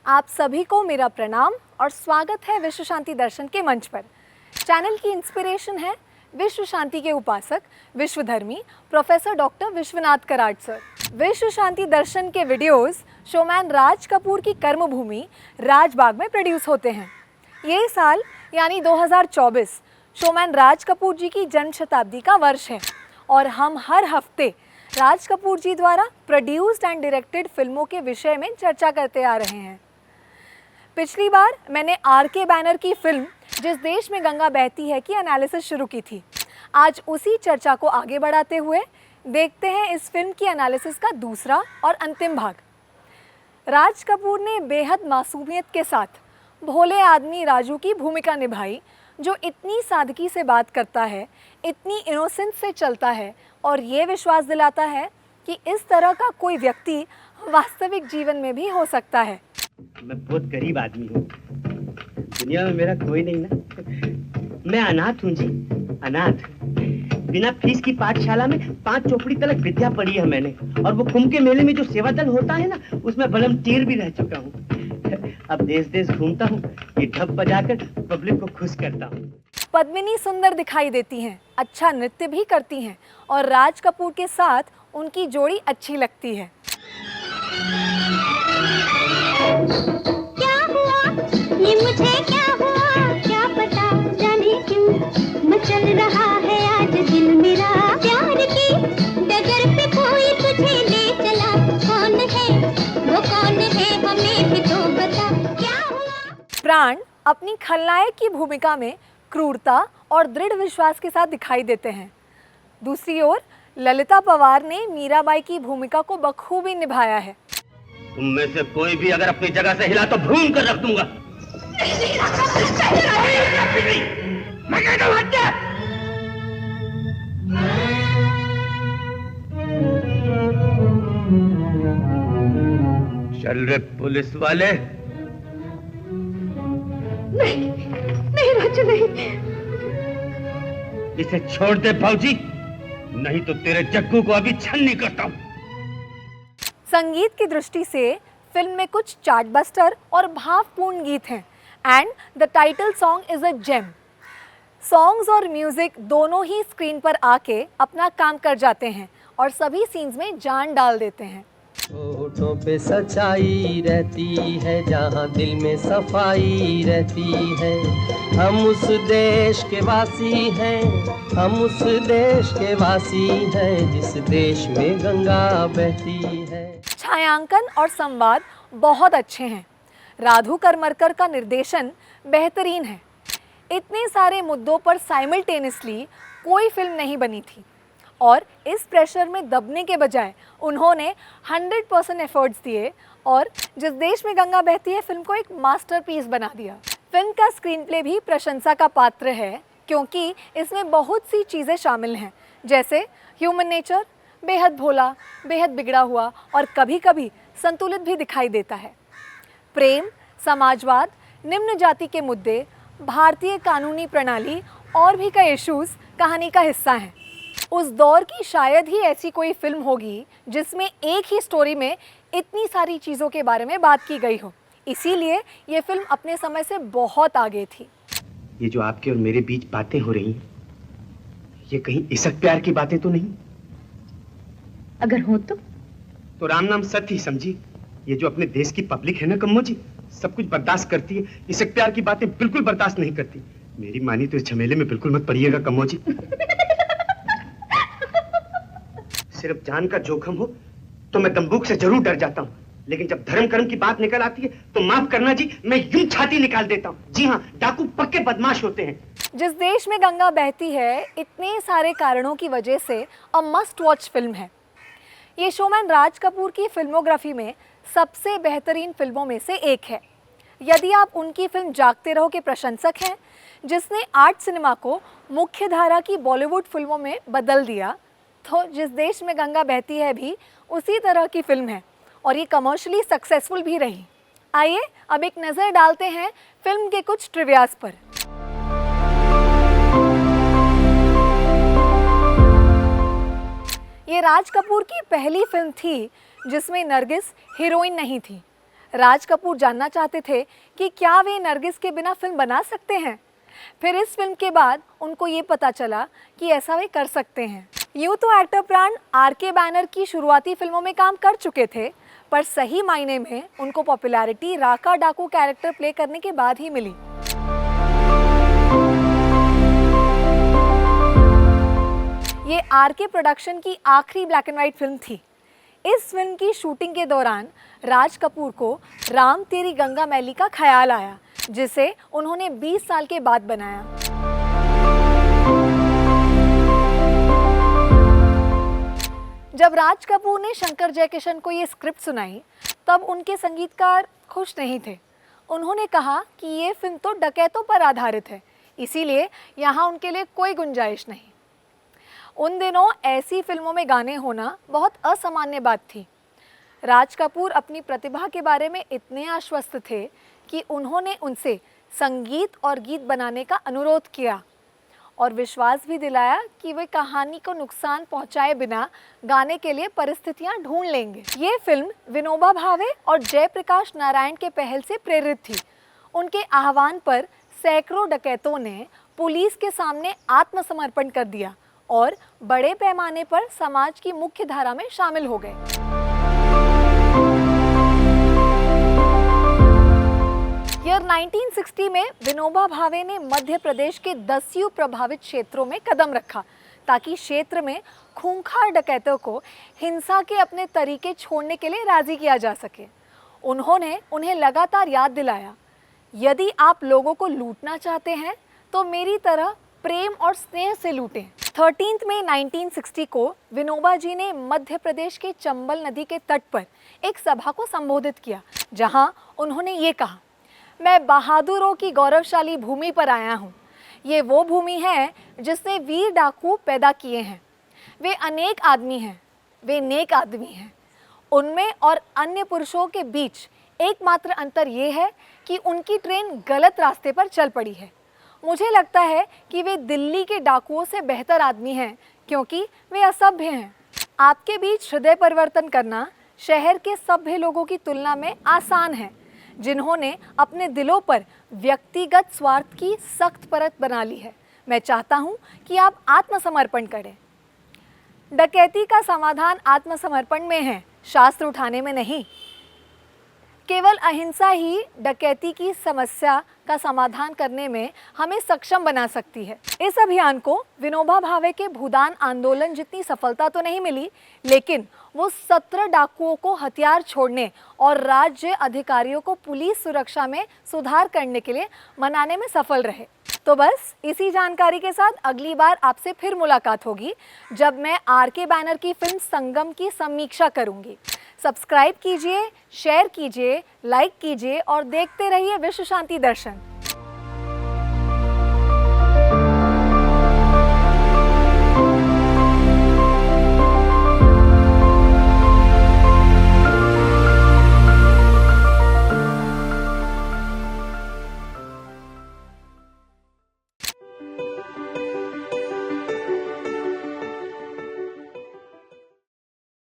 आप सभी को मेरा प्रणाम और स्वागत है विश्व शांति दर्शन के मंच पर। चैनल की इंस्पिरेशन है विश्व शांति के उपासक विश्वधर्मी professor doctor Vishwanath Karad sir. विश्व शांति दर्शन के वीडियोस शोमैन राज कपूर की कर्मभूमि राजबाग में प्रोड्यूस होते हैं। ये साल यानी 2024 शोमैन राज कपूर जी की जन्म शताब्दी का वर्ष है और हम हर हफ्ते राज कपूर जी द्वारा प्रोड्यूस्ड एंड डायरेक्टेड फिल्मों के विषय में चर्चा करते आ रहे हैं। पिछली बार मैंने आर.के. बैनर की फिल्म जिस देश में गंगा बहती है की एनालिसिस शुरू की थी। आज उसी चर्चा को आगे बढ़ाते हुए देखते हैं इस फिल्म की एनालिसिस का दूसरा और अंतिम भाग। राज कपूर ने बेहद मासूमियत के साथ भोले आदमी राजू की भूमिका निभाई, जो इतनी सादगी से बात करता है, इतनी इनोसेंस से चलता है और ये विश्वास दिलाता है कि इस तरह का कोई व्यक्ति वास्तविक जीवन में भी हो सकता है। मैं बहुत गरीब आदमी हूँ, दुनिया में मेरा कोई नहीं ना। मैं अनाथ हूँ जी, अनाथ। बिना फीस की पाठशाला में 5 चौपड़ी तक विद्या पढ़ी है मैंने, और वो कुंभ के मेले में जो सेवा दल होता है ना, उसमें वॉलंटियर भी रह चुका हूँ। अब देश देश घूमता हूँ, ये ढप बजाकर पब्लिक को खुश करता हूँ। पद्मिनी सुंदर दिखाई देती हैं, अच्छा नृत्य भी करती हैं और राज कपूर के साथ उनकी जोड़ी अच्छी लगती है। क्या हुआ ये मुझे, क्या हुआ क्या पता, जाने क्यों मचल रहा है आज दिल मेरा। प्यार की डगर पे कोई तुझे ले चला, कौन है वो, कौन है हमें भी तो बता, क्या हुआ। प्राण अपनी खलनायक की भूमिका में क्रूरता और दृढ़ विश्वास के साथ दिखाई देते हैं। दूसरी ओर ललिता पवार ने मीराबाई की भूमिका को बखूबी निभाया है। तुम में से कोई भी अगर अपनी जगह से हिला तो भून कर रख दूंगा। मैं कहता हूं हट जा। चल रे पुलिस वाले। नहीं राजू नहीं। इसे छोड़ दे भाऊजी, नहीं तो तेरे जग्गू को अभी छन्नी करता हूं। संगीत की दृष्टि से फिल्म में कुछ चार्टबस्टर और भावपूर्ण गीत हैं and the title song is a gem. Songs और म्यूजिक दोनों ही स्क्रीन पर आके अपना काम कर जाते हैं और सभी सीन्स में जान डाल देते हैं। होठों पे सच्चाई रहती है, जहाँ दिल में सफाई रहती है। हम उस देश के वासी हैं, हम उस देश के वासी हैं, जिस देश में गंगा बहती है। छायांकन और संवाद बहुत अच्छे हैं। राधु करमरकर का निर्देशन बेहतरीन है। इतने सारे मुद्दों पर साइमल्टेनियसली कोई फिल्म नहीं बनी थी और इस प्रेशर में दबने के बजाय उन्होंने 100% एफर्ट्स दिए और जिस देश में गंगा बहती है फिल्म को एक मास्टरपीस बना दिया। फिल्म का स्क्रीन प्ले भी प्रशंसा का पात्र है, क्योंकि इसमें बहुत सी चीज़ें शामिल हैं, जैसे ह्यूमन नेचर बेहद भोला, बेहद बिगड़ा हुआ और कभी कभी संतुलित भी दिखाई देता है। प्रेम, समाजवाद, निम्न जाति के मुद्दे, भारतीय कानूनी प्रणाली और भी कई इश्यूज कहानी का हिस्सा हैं। उस दौर की शायद ही ऐसी कोई फिल्म होगी जिसमें एक ही स्टोरी में इतनी सारी चीज़ों के बारे में बात की गई हो, इसीलिए ये फिल्म अपने समय से बहुत आगे थी। ये जो आपके और मेरे बीच बातें हो रही हैं, ये कहीं इशक प्यार की बातें तो नहीं? अगर हो तो राम नाम सत्य ही समझिए। ये जो अपने देश की पब्लिक है ना कम्मो जी, सब कुछ बर्दाश्त करती है, इशक प्यार की बातें बिल्कुल बर्दाश्त नहीं करती। मेरी मानी तो इस झमेले में बिल्कुल मत पड़िएगा कम्मो जी। सिर्फ जान का जोखम हो तो मैं दंबूक से जरूर डर जाता हूँ, लेकिन जब धर्म कर्म की बात निकल आती है तो माफ करना जी, मैं यूं छाती निकाल देता हूँ। जी हाँ, डाकू पक्के बदमाश होते हैं। जिस देश में गंगा बहती है इतने सारे कारणों की वजह से अ मस्ट वॉच फिल्म है। ये शोमैन राज कपूर की फिल्मोग्राफी में सबसे बेहतरीन फिल्मों में से एक है। यदि आप उनकी फिल्म जागते रहो के प्रशंसक हैं, जिसने आर्ट सिनेमा को मुख्य धारा की बॉलीवुड फिल्मों में बदल दिया, तो जिस देश में गंगा बहती है भी उसी तरह की फिल्म है और ये कमर्शियली सक्सेसफुल भी रही। आइए अब एक नज़र डालते हैं फिल्म के कुछ ट्रिवियाज पर। ये राज कपूर की पहली फिल्म थी जिसमें नरगिस हीरोइन नहीं थी। राज कपूर जानना चाहते थे कि क्या वे नरगिस के बिना फिल्म बना सकते हैं। फिर इस फिल्म के बाद उनको ये पता चला कि ऐसा वे कर सकते हैं। यूँ तो एक्टर प्राण आर.के. बैनर की शुरुआती फिल्मों में काम कर चुके थे, पर सही मायने में उनको पॉपुलैरिटी राका डाकू कैरेक्टर प्ले करने के बाद ही मिली। ये आर.के. प्रोडक्शन की आखिरी ब्लैक एंड व्हाइट फिल्म थी। इस फिल्म की शूटिंग के दौरान राज कपूर को राम तेरी गंगा मैली का ख्याल आया, जिसे उन्होंने 20 साल के बाद बनाया। जब राज कपूर ने शंकर जयकिशन को ये स्क्रिप्ट सुनाई, तब उनके संगीतकार खुश नहीं थे। उन्होंने कहा कि ये फिल्म तो डकैतों पर आधारित है, इसीलिए यहाँ उनके लिए कोई गुंजाइश नहीं। उन दिनों ऐसी फिल्मों में गाने होना बहुत असामान्य बात थी। राज कपूर अपनी प्रतिभा के बारे में इतने आश्वस्त थे कि उन्होंने उनसे संगीत और गीत बनाने का अनुरोध किया और विश्वास भी दिलाया कि वे कहानी को नुकसान पहुंचाए बिना गाने के लिए परिस्थितियां ढूंढ लेंगे। ये फिल्म विनोबा भावे और जयप्रकाश नारायण के पहल से प्रेरित थी। उनके आह्वान पर सैकड़ों डकैतों ने पुलिस के सामने आत्मसमर्पण कर दिया और बड़े पैमाने पर समाज की मुख्य धारा में शामिल हो गए। ईयर 1960 में विनोबा भावे ने मध्य प्रदेश के दस्यु प्रभावित क्षेत्रों में कदम रखा, ताकि क्षेत्र में खूंखार डकैतों को हिंसा के अपने तरीके छोड़ने के लिए राजी किया जा सके। उन्होंने उन्हें लगातार याद दिलाया, यदि आप लोगों को लूटना चाहते हैं तो मेरी तरह प्रेम और स्नेह से लूटें। 13 मई 1960 को विनोबा जी ने मध्य प्रदेश के चंबल नदी के तट पर एक सभा को संबोधित किया, जहां उन्होंने ये कहा, मैं बहादुरों की गौरवशाली भूमि पर आया हूँ। ये वो भूमि है जिसने वीर डाकू पैदा किए हैं। वे अनेक आदमी हैं, वे नेक आदमी हैं। उनमें और अन्य पुरुषों के बीच एकमात्र अंतर ये है कि उनकी ट्रेन गलत रास्ते पर चल पड़ी है। मुझे लगता है कि वे दिल्ली के डाकुओं से बेहतर आदमी हैं, क्योंकि वे असभ्य हैं। आपके बीच हृदय परिवर्तन करना शहर के सभ्य लोगों की तुलना में आसान है, जिन्होंने अपने दिलों पर व्यक्तिगत स्वार्थ की सख्त परत बना ली है। मैं चाहता हूं कि आप आत्मसमर्पण करें। डकैती का समाधान आत्मसमर्पण में है, शास्त्र उठाने में नहीं। केवल अहिंसा ही डकैती की समस्या का समाधान करने में हमें सक्षम बना सकती है। इस अभियान को विनोबा भावे के भूदान आंदोलन जितनी सफलता तो नहीं मिली, लेकिन वो 17 डाकुओं को हथियार छोड़ने और राज्य अधिकारियों को पुलिस सुरक्षा में सुधार करने के लिए मनाने में सफल रहे। तो बस इसी जानकारी के साथ अगली बार आपसे फिर मुलाकात होगी, जब मैं आर.के. बैनर की फिल्म संगम की समीक्षा करूंगी। सब्सक्राइब कीजिए, शेयर कीजिए, लाइक कीजिए और देखते रहिए विश्व शांति दर्शन।